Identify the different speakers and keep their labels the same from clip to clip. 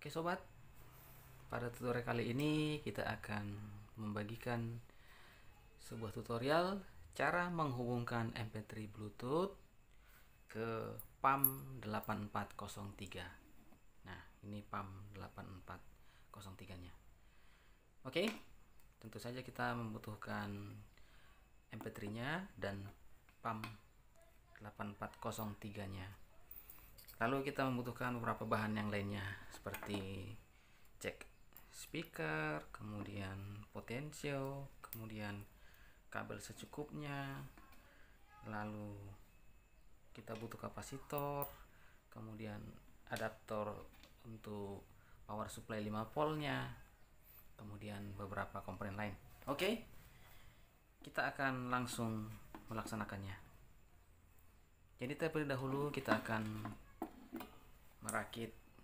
Speaker 1: Oke sobat, pada tutorial kali ini kita akan membagikan sebuah tutorial cara menghubungkan MP3 Bluetooth ke PAM 8403. Nah, ini PAM 8403 nya. Oke, tentu saja kita membutuhkan MP3 nya dan PAM 8403 nya. Lalu kita membutuhkan beberapa bahan yang lainnya seperti cek speaker, kemudian potensio, kemudian kabel secukupnya, lalu kita butuh kapasitor, kemudian adaptor untuk power supply 5 volt nya, kemudian beberapa komponen lain. Oke, kita akan langsung melaksanakannya. Jadi terlebih dahulu kita akan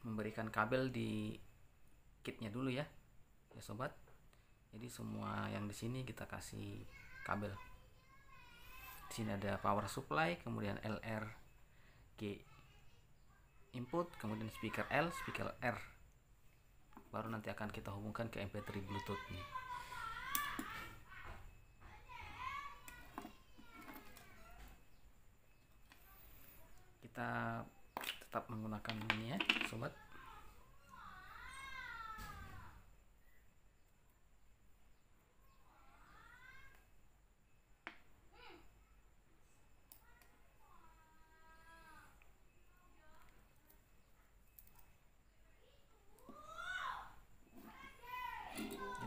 Speaker 1: memberikan kabel di kitnya dulu ya sobat. Jadi semua yang di sini kita kasih kabel. Di sini ada power supply, kemudian LR G input, kemudian speaker L, speaker R. Baru nanti akan kita hubungkan ke MP3 Bluetooth nih. Kita tetap menggunakan ini ya sobat.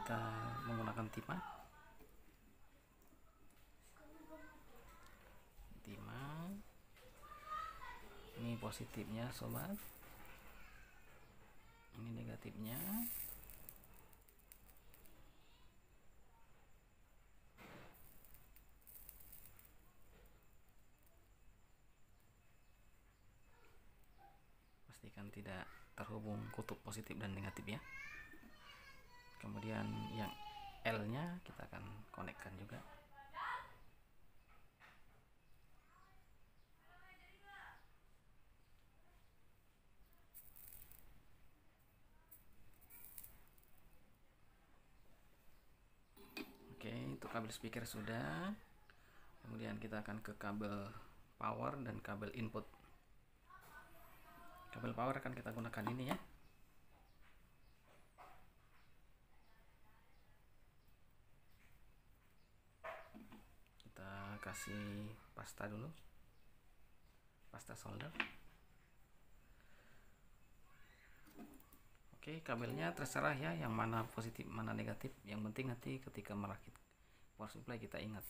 Speaker 1: Kita menggunakan timah ini positifnya sobat, ini negatifnya. Pastikan tidak terhubung kutub positif dan negatif ya. Kemudian yang L nya kita akan konekkan juga. Oke, untuk kabel speaker sudah. Kemudian kita akan ke kabel power dan kabel input. Kabel power akan kita gunakan ini ya. Kita kasih pasta dulu, pasta solder. Oke, kabelnya terserah ya, yang mana positif mana negatif. Yang penting nanti ketika merakit power supply kita ingat.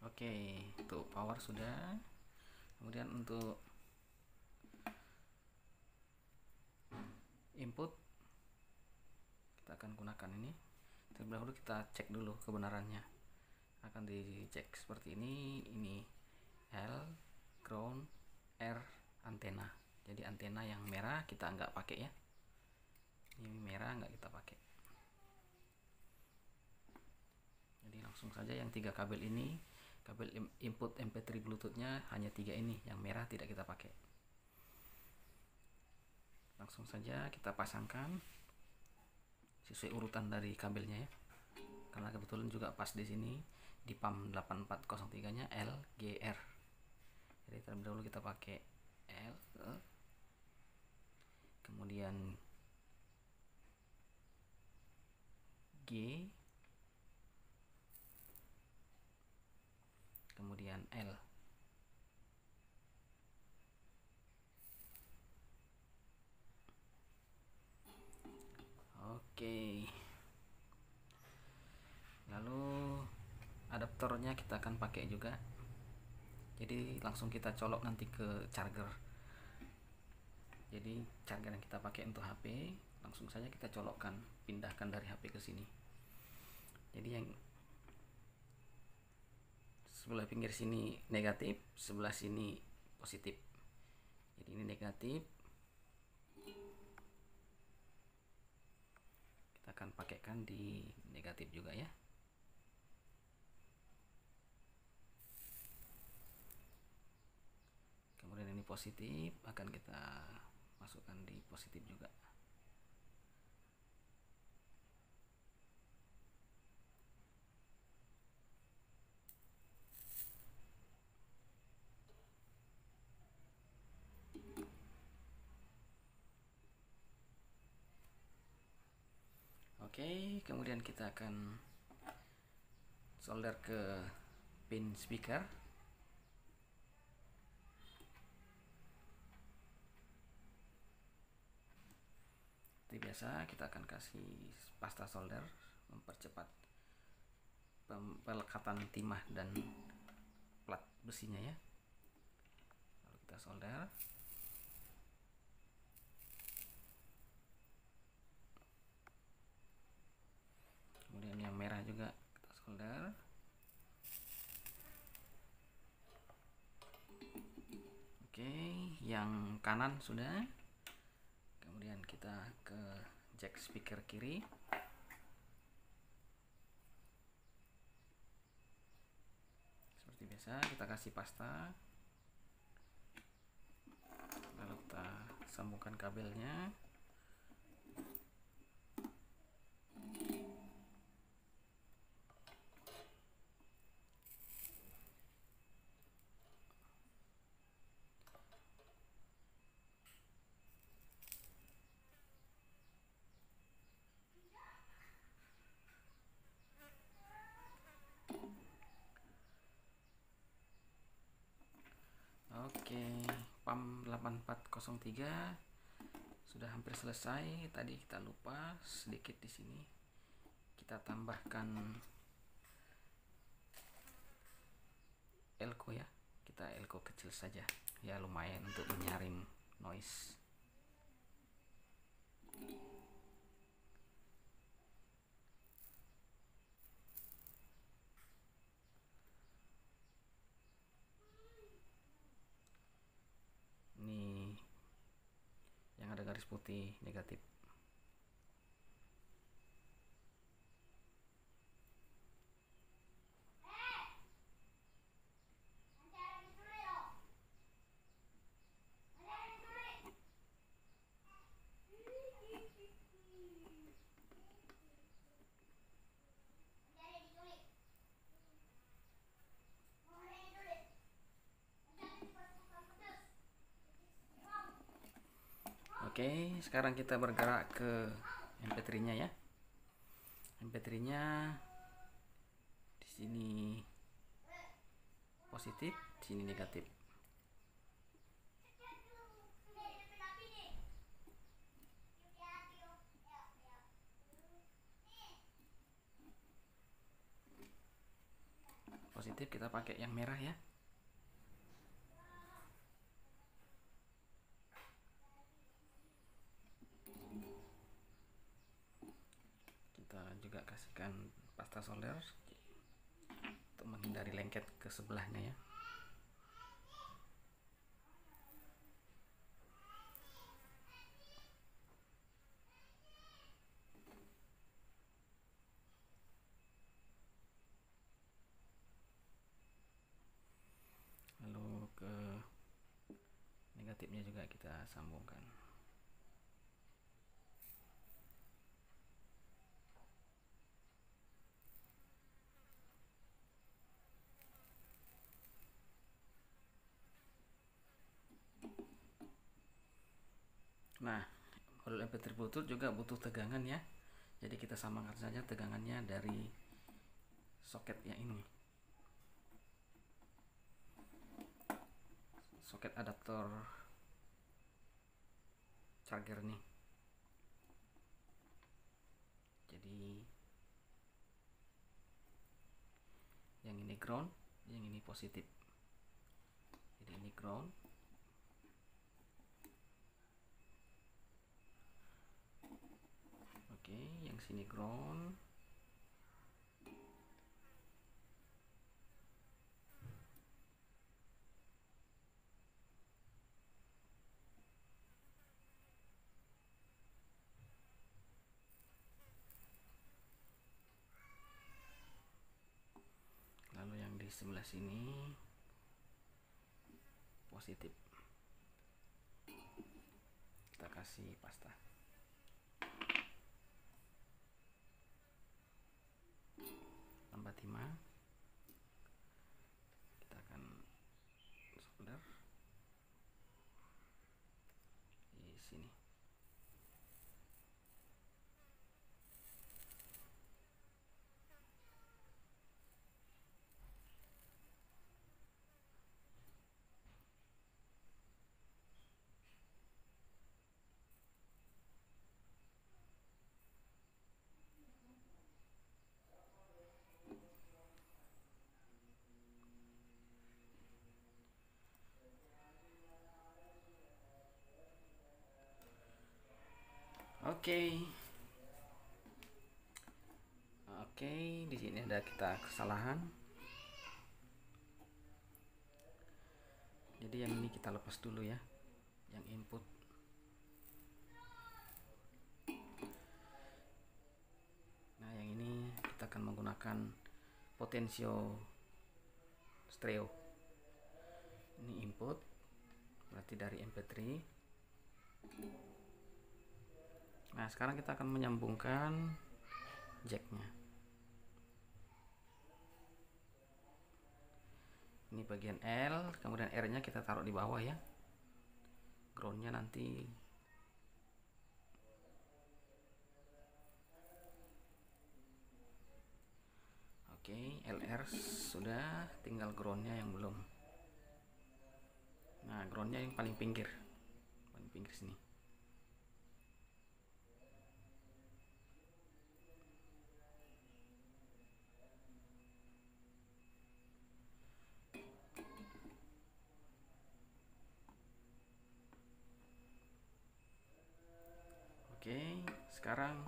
Speaker 1: Oke, untuk power sudah. Kemudian untuk input kita akan gunakan ini. Terlebih dahulu kita cek dulu kebenarannya. Akan dicek seperti ini L, ground, R, antena. Jadi antena yang merah kita nggak pakai ya. Ini merah nggak kita pakai. Jadi langsung saja yang 3 kabel ini, kabel input MP3 Bluetooth-nya hanya 3 ini, yang merah tidak kita pakai. Langsung saja kita pasangkan sesuai urutan dari kabelnya ya. Karena kebetulan juga pas di sini di PAM 8403 nya L, G, R. Jadi terlebih dahulu kita pakai L, kemudian G, kemudian L. Oke, lalu adaptornya kita akan pakai juga. Jadi langsung kita colok nanti ke charger. Jadi charger yang kita pakai untuk HP langsung saja kita colokkan, pindahkan dari HP ke sini. Jadi yang sebelah pinggir sini negatif, sebelah sini positif. Jadi ini negatif, kita akan pakaikan di negatif juga ya. positif, akan kita masukkan di positif juga. Oke, kemudian kita akan solder ke pin speaker. Seperti biasa, kita akan kasih pasta solder mempercepat pelekatan timah dan plat besinya ya. Lalu kita solder. Kemudian yang merah juga kita solder. Oke, yang kanan sudah. Kemudian kita ke jack speaker kiri. Seperti biasa, kita kasih pasta. Lalu kita sambungkan kabelnya. Oke, PAM 8403 sudah hampir selesai. Tadi kita lupa sedikit di sini. Kita tambahkan elko ya. Kita elko kecil saja. Ya lumayan untuk menyaring noise. Ini yang ada garis putih negatif. Oke, sekarang kita bergerak ke MP3-nya ya. MP3-nya di sini positif, di sini negatif. Positif kita pakai yang merah ya. Kita juga kasihkan pasta solder untuk menghindari lengket ke sebelahnya ya. Lalu ke negatifnya juga kita sambungkan. Nah, modul MP3 Bluetooth juga butuh tegangan ya. Jadi kita samakan saja tegangannya dari soketnya ini. Soket adaptor charger nih. Jadi yang ini ground, yang ini positif. Jadi ini ground. Oke, yang sini ground. Lalu yang di sebelah sini positif. kita kasih pasta. Tambah timah. Kita akan solder di sini. Oke, di sini ada kita kesalahan. Jadi yang ini kita lepas dulu ya, yang input. Nah, yang ini kita akan menggunakan potensio stereo. Ini input, berarti dari MP3. Nah, sekarang kita akan menyambungkan jacknya. Ini bagian L, kemudian R nya kita taruh di bawah ya, groundnya nanti. Oke, LR sudah, tinggal groundnya yang belum. Nah, groundnya yang paling pinggir sini. Oke, sekarang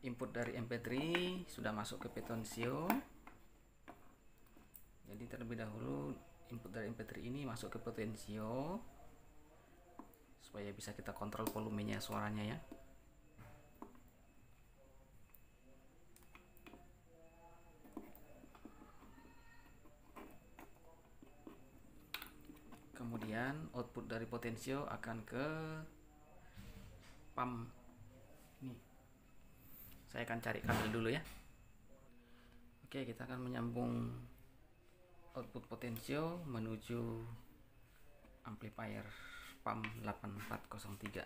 Speaker 1: input dari MP3 sudah masuk ke potensio. Jadi terlebih dahulu input dari MP3 ini masuk ke potensio supaya bisa kita kontrol volumenya suaranya ya. Kemudian output dari potensio akan ke pump. Ini saya akan cari kabel dulu ya. Oke, kita akan menyambung output potensio menuju amplifier pump 8403.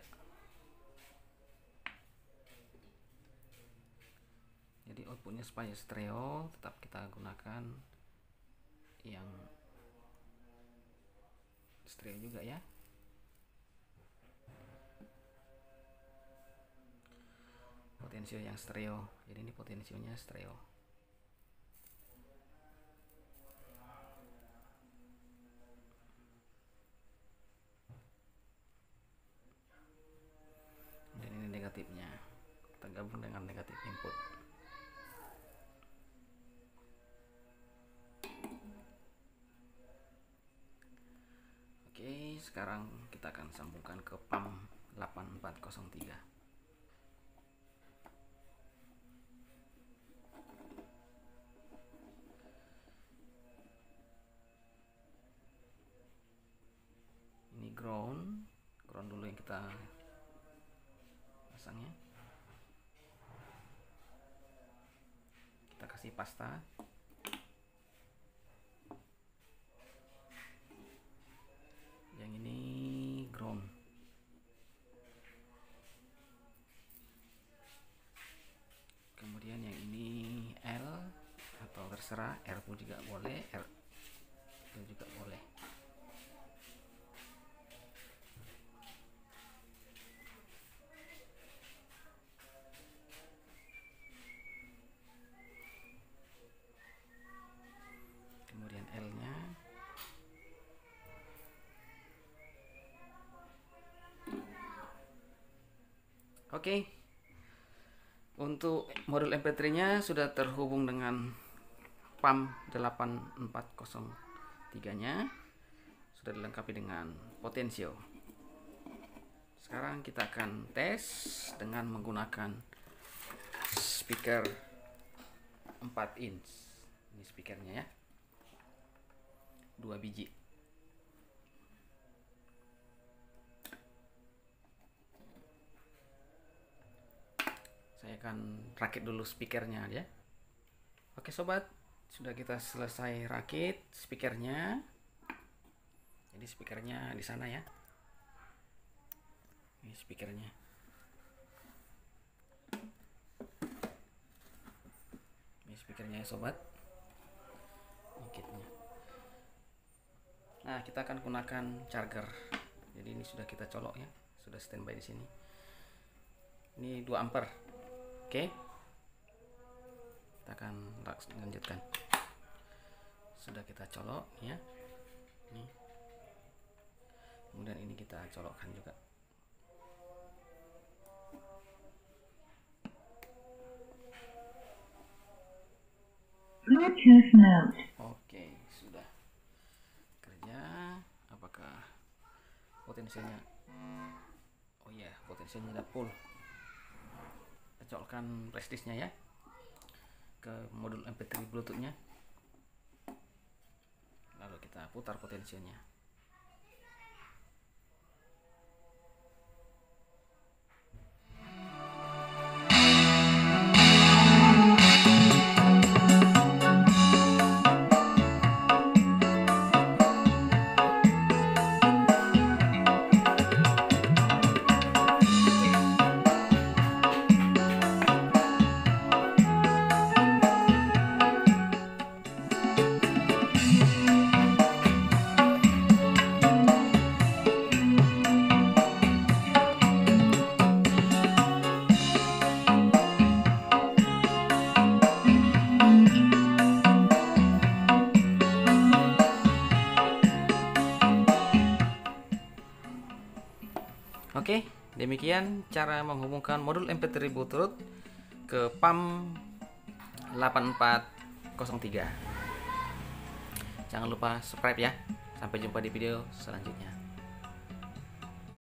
Speaker 1: Jadi outputnya supaya stereo tetap kita gunakan yang stereo juga ya. Potensio yang stereo, jadi ini potensionya stereo. Dan ini negatifnya, kita gabung dengan negatif input. Oke, sekarang kita akan sambungkan ke pump 8403. Ini ground dulu yang kita pasangnya. Kita kasih pasta. Yang ini ground. Kemudian yang ini L atau terserah, R pun juga boleh, R juga boleh. Kemudian L nya. Oke, untuk modul MP3 nya sudah terhubung dengan pump 8403 nya, sudah dilengkapi dengan potensio. Sekarang kita akan tes dengan menggunakan speaker 4 inch. Ini speakernya ya, 2 biji. akan rakit dulu speakernya ya. Oke sobat, sudah kita selesai rakit speakernya. Jadi speakernya di sana ya. Ini speakernya. Ini speakernya ya sobat. Ini kitnya. Nah, kita akan gunakan charger. Jadi ini sudah kita colok ya, sudah standby di sini. Ini 2 ampere. Oke. Kita akan lanjutkan. Sudah kita colok ya. Nih. Kemudian ini kita colokkan juga.
Speaker 2: Bluetooth mode.
Speaker 1: Oke, sudah kerja. Apakah potensinya? Oh iya, potensinya udah full. Kita colokkan flash disknya ya ke modul MP3 Bluetoothnya. Lalu kita putar potensinya. Oke, demikian cara menghubungkan modul MP3 Bluetooth ke PAM 8403. Jangan lupa subscribe ya. Sampai jumpa di video selanjutnya.